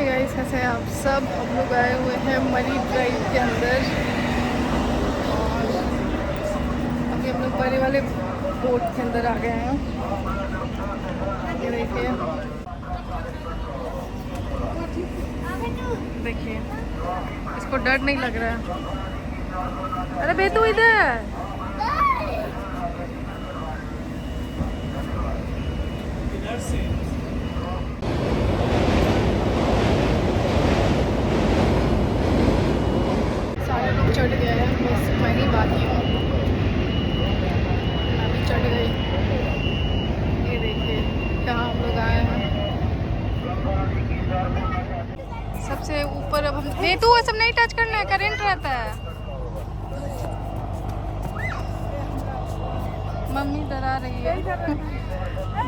Guys, कैसे हैं आप सब। हम लोग आए हुए हैं मरीन ड्राइव के अंदर और अभी हम लोग बड़े वाले बोट के अंदर आ गए हैं। ये देखिए देखिए, इसको डर नहीं लग रहा है। अरे बेटू इधर। सारे लोग चढ़ गए हैं, बस मैं ही बाकी हूँ। मैं भी चढ़ गई। ये देखिए कहाँ हम लोग आए हैं, सबसे ऊपर। अब हम बेटू सब नहीं टच करना है, करंट रहता है। मम्मी डरा रही है।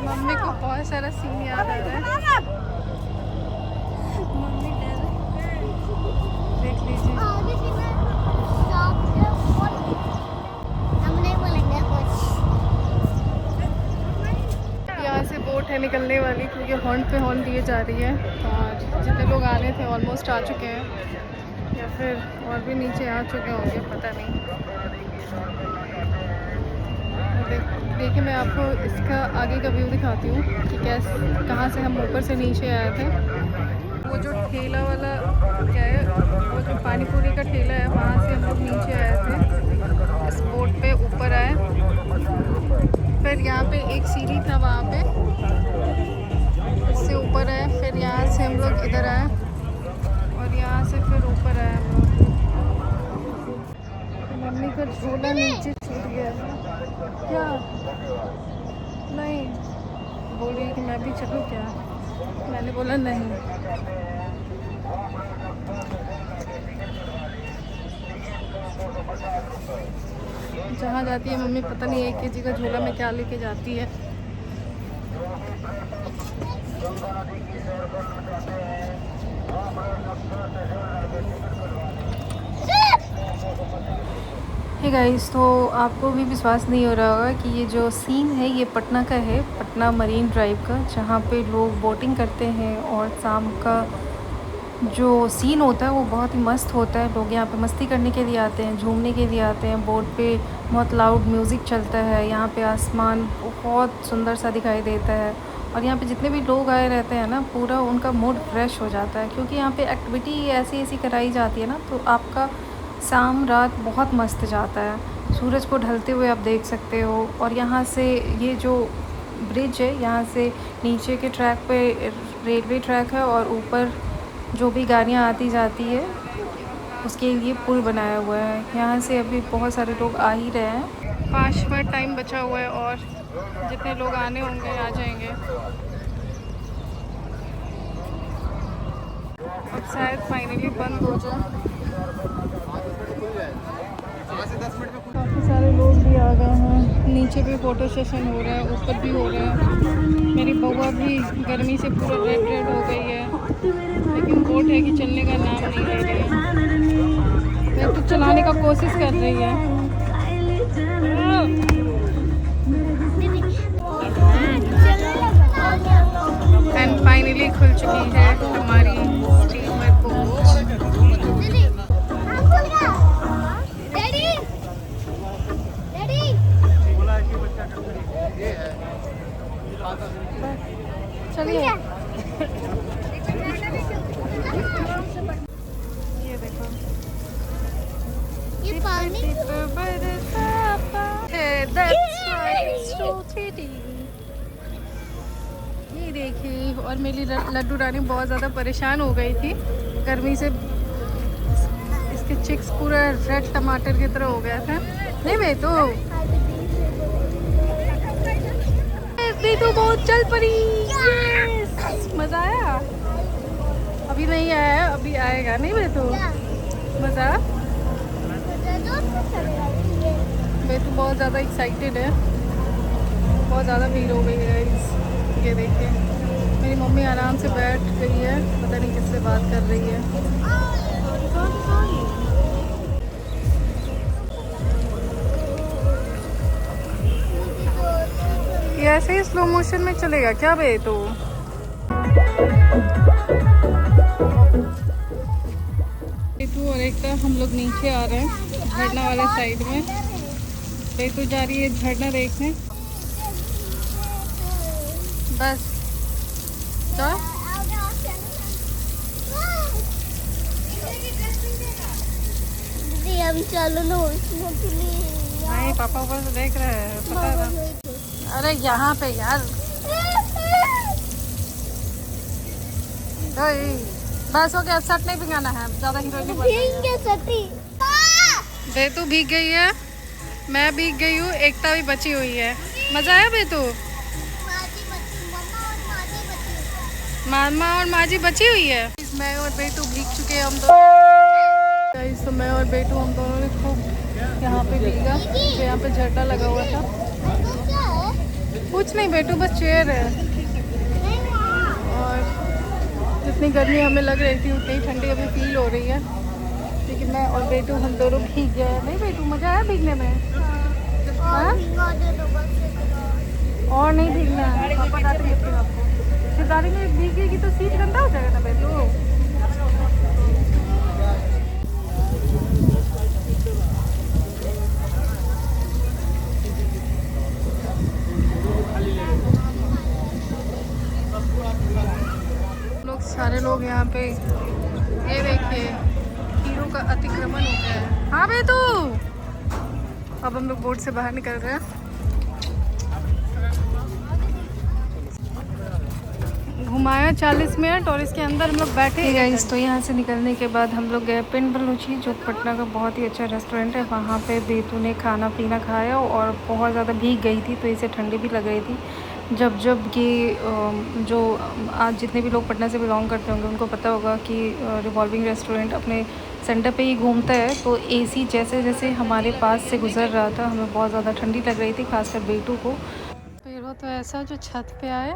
मम्मी को बहुत सारा सीन याद आ रहा है। मम्मी डर देख लीजिए। यहाँ से बोट है निकलने वाली, क्योंकि हॉर्न पे हॉर्न दिए जा रही है और जितने लोग आने थे ऑलमोस्ट आ चुके हैं, या फिर और भी नीचे आ चुके होंगे, पता नहीं। देखिए मैं आपको इसका आगे का व्यू दिखाती हूँ कि कैसे, कहाँ से हम ऊपर से नीचे आए थे। वो जो ठेला वाला क्या है, वो जो पानी पूरी का ठेला है, वहाँ से हम लोग नीचे आए थे। इस बोट पे ऊपर आए, फिर यहाँ पे एक सीढ़ी था, वहाँ पे इससे ऊपर आए, फिर यहाँ से हम लोग इधर आए और यहाँ से फिर ऊपर आए हम लोग। मम्मी का झोला नीचे छूट गया था। क्या नहीं बोल रही कि मैं भी चलूँ क्या। मैंने बोला नहीं। जहाँ जाती है मम्मी पता नहीं 1 kg का झोला में क्या लेके जाती है। हे गाइस, तो आपको भी विश्वास नहीं हो रहा होगा कि ये जो सीन है ये पटना का है, पटना मरीन ड्राइव का, जहाँ पे लोग बोटिंग करते हैं और शाम का जो सीन होता है वो बहुत ही मस्त होता है। लोग यहाँ पे मस्ती करने के लिए आते हैं, झूमने के लिए आते हैं। बोट पे बहुत लाउड म्यूज़िक चलता है। यहाँ पे आसमान बहुत सुंदर सा दिखाई देता है और यहाँ पे जितने भी लोग आए रहते हैं ना, पूरा उनका मूड फ्रेश हो जाता है, क्योंकि यहाँ पे एक्टिविटी ऐसी ऐसी कराई जाती है ना, तो आपका शाम रात बहुत मस्त जाता है। सूरज को ढलते हुए आप देख सकते हो। और यहाँ से ये जो ब्रिज है, यहाँ से नीचे के ट्रैक पे रेलवे ट्रैक है और ऊपर जो भी गाड़ियाँ आती जाती है उसके लिए पुल बनाया हुआ है। यहाँ से अभी बहुत सारे लोग आ ही रहे हैं। 5 मिनट टाइम बचा हुआ है और जितने लोग आने होंगे आ जाएंगे। अब शायद फाइनली बंद हो जाए। काफ़ी सारे लोग भी आ गए हैं। नीचे भी फ़ोटो सेशन हो रहा है, ऊपर भी हो रहा है। मेरी बउआ भी गर्मी से पूरा रेड रेड हो गई है, लेकिन बोट है कि चलने का नाम नहीं ले रही है। मैं तो चलाने का कोशिश कर रही है। एंड फाइनली खुल चुकी है हमारी स्टीमर बोट। चलिए ये देखो, ये पानी ये देखिए। और मेरी लड्डू रानी बहुत ज़्यादा परेशान हो गई थी गर्मी से। इसके चिक्स पूरा रेड टमाटर की तरह हो गया था। नहीं भाई, तो बहुत चल पड़ी। मज़ा आया। अभी नहीं आया है, अभी आएगा। नहीं भाई, तो मज़ा। मैं तो बहुत ज़्यादा एक्साइटेड है। बहुत ज़्यादा भीड़ हो गई है। ये देखिए मेरी मम्मी आराम से बैठ गई है, पता नहीं किससे बात कर रही है। ये ऐसे ही स्लो मोशन में चलेगा क्या बे? तो एकता हम लोग नीचे आ रहे हैं झरना वाले साइड में। बेतु जा रही है झरना देखने। बस तो हम चलो लो इसमें। नहीं, पापा ऊपर से देख रहे हैं, पता है ना। अरे यहाँ पे यार बस हो गया, शर्ट नहीं भिंगाना है ज़्यादा। हीरोइन बेतु भीग गई है, मैं भीग गई हूँ, एकता भी बची हुई है। मज़ा आया बेतु? मामा और माजी बची हुई है। मैं और बेटू भीग चुके हैं हम दोनों। इस समय और बेटू हम दोनों ने खूब यहाँ पे भीगा, तो यहाँ पे झरना लगा हुआ था। कुछ नहीं बेटू, बस चेयर है। और जितनी गर्मी हमें लग रही थी उतनी ठंडी अभी फील हो रही है, क्योंकि मैं और बेटू हम दोनों भीग गए। नहीं बेटू, मज़ा आया भीगने में? हाँ? और नहीं भीगना है, पापा डांटेंगे फिर आपको। फिर डालेंगे, भीगेगी तो सीट गंदा हो जाएगा ना बेटू। लोग सारे लोग यहाँ पे, ये देखिए हीरो का अतिक्रमण हो गया है। हाँ बेटू, अब हम लोग बोट से बाहर निकल रहे हैं। घुमाया 40 मिनट और इसके अंदर हम लोग बैठे गाइस। तो यहाँ से निकलने के बाद हम लोग गए पिंड बलूची, जो पटना का बहुत ही अच्छा रेस्टोरेंट है। वहाँ पे बेतू ने खाना पीना खाया और बहुत ज़्यादा भीग गई थी, तो इसे ठंडी भी लग रही थी। जब कि जो आज जितने भी लोग पटना से बिलोंग करते होंगे उनको पता होगा कि रिवॉल्विंग रेस्टोरेंट अपने सेंटर पे ही घूमता है। तो एसी जैसे जैसे हमारे पास से गुजर रहा था, हमें बहुत ज़्यादा ठंडी लग रही थी, खासकर बेटू को। पेड़ों तो ऐसा जो छत पे आए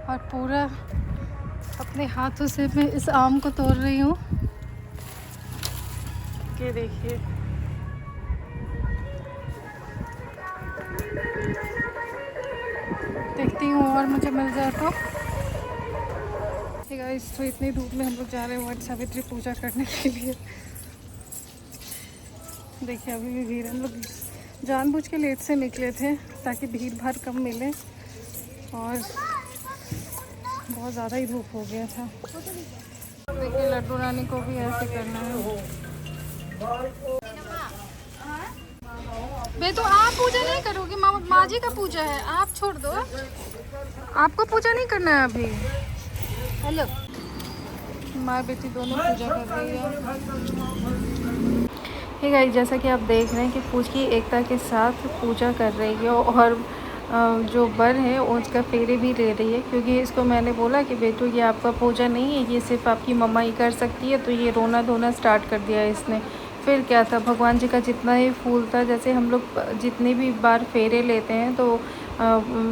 और पूरा अपने हाथों से मैं इस आम को तोड़ रही हूँ। ये देखिए, देखती हूँ और मुझे मिल जाए तो। गाइस, तो इतनी धूप में हम लोग जा रहे हैं वट सावित्री पूजा करने के लिए। देखिए अभी भी भीड़, हम लोग जानबूझ के लेट से निकले थे ताकि भीड़ भाड़ कम मिले, और बहुत ज़्यादा ही धूप हो गया था। देखिए लड्डू रानी को भी ऐसे करना है। बे तो आप पूजा नहीं करोगे, माँ जी का पूजा है, आप छोड़ दो। आपको पूजा नहीं करना है अभी। हेलो, माँ बेटी दोनों पूजा कर रही है। हे गाइस, जैसा कि आप देख रहे हैं कि पूजी एकता के साथ पूजा कर रही है और जो बर है उसका फेरे भी ले रही है, क्योंकि इसको मैंने बोला कि बेटू ये आपका पूजा नहीं है, ये सिर्फ आपकी मम्मा ही कर सकती है। तो ये रोना धोना स्टार्ट कर दिया है इसने। फिर क्या था, भगवान जी का जितना ही फूल था, जैसे हम लोग जितने भी बार फेरे लेते हैं तो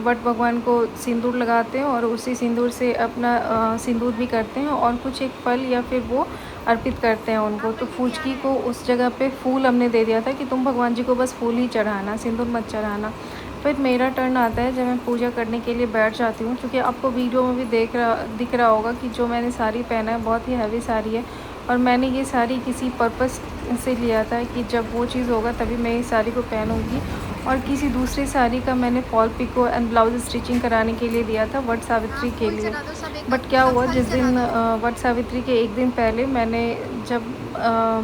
वट भगवान को सिंदूर लगाते हैं और उसी सिंदूर से अपना सिंदूर भी करते हैं और कुछ एक फल या फिर वो अर्पित करते हैं उनको। तो फूचकी को उस जगह पे फूल हमने दे दिया था कि तुम भगवान जी को बस फूल ही चढ़ाना, सिंदूर मत चढ़ाना। फिर मेरा टर्न आता है जब मैं पूजा करने के लिए बैठ जाती हूँ, क्योंकि आपको वीडियो में भी दिख रहा होगा कि जो मैंने साड़ी पहना है बहुत ही हैवी साड़ी है, और मैंने ये साड़ी किसी पर्पस से लिया था कि जब वो चीज़ होगा तभी मैं इस साड़ी को पहनूँगी। और किसी दूसरी साड़ी का मैंने fall picot and blouse stitching कराने के लिए दिया था वट सावित्री के लिए। बट क्या हुआ, जिस दिन वट सावित्री के एक दिन पहले मैंने जब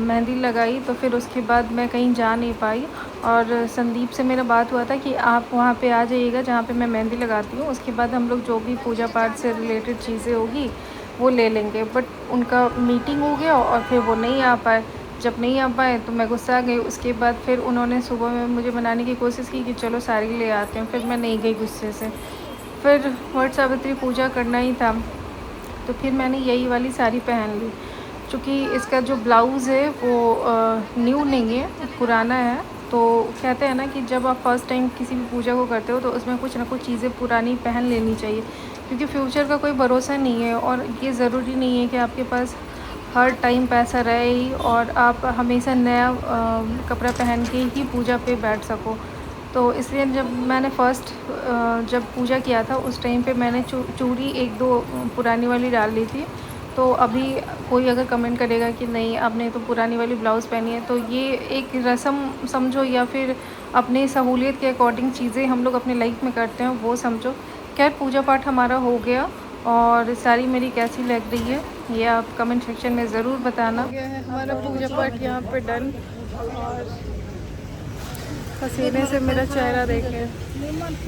मेहंदी लगाई तो फिर उसके बाद मैं कहीं जा नहीं पाई, और संदीप से मेरा बात हुआ था कि आप वहाँ पे आ जाइएगा जहाँ पे मैं मेहंदी लगाती हूँ, उसके बाद हम लोग जो भी पूजा पाठ से रिलेटेड चीज़ें होगी वो ले लेंगे। बट उनका मीटिंग हो गया और फिर वो नहीं आ पाए। जब नहीं आ पाए तो मैं गुस्सा आ गई। उसके बाद फिर उन्होंने सुबह में मुझे मनाने की कोशिश की कि चलो साड़ी ले आते हैं, फिर मैं नहीं गई गुस्से से। फिर वट सावित्री पूजा करना ही था तो फिर मैंने यही वाली साड़ी पहन ली। चूँकि इसका जो ब्लाउज़ है वो न्यू नहीं है, पुराना है। तो कहते हैं ना कि जब आप फर्स्ट टाइम किसी भी पूजा को करते हो तो उसमें कुछ ना कुछ चीज़ें पुरानी पहन लेनी चाहिए, क्योंकि फ्यूचर का कोई भरोसा नहीं है और ये ज़रूरी नहीं है कि आपके पास हर टाइम पैसा रहे ही और आप हमेशा नया कपड़ा पहन के ही पूजा पे बैठ सको। तो इसलिए जब मैंने जब पूजा किया था उस टाइम पे मैंने चूड़ी एक दो पुरानी वाली डाल ली थी, तो अभी कोई अगर कमेंट करेगा कि नहीं आपने तो पुरानी वाली ब्लाउज़ पहनी है, तो ये एक रस्म समझो या फिर अपनी सहूलियत के अकॉर्डिंग चीज़ें हम लोग अपने लाइफ में करते हैं वो समझो। खैर पूजा पाठ हमारा हो गया और साड़ी मेरी कैसी लग रही है ये आप कमेंट सेक्शन में ज़रूर बताना। गया है हमारा पूजा पाठ यहाँ पे डन और पसीने से मेरा चेहरा देखें।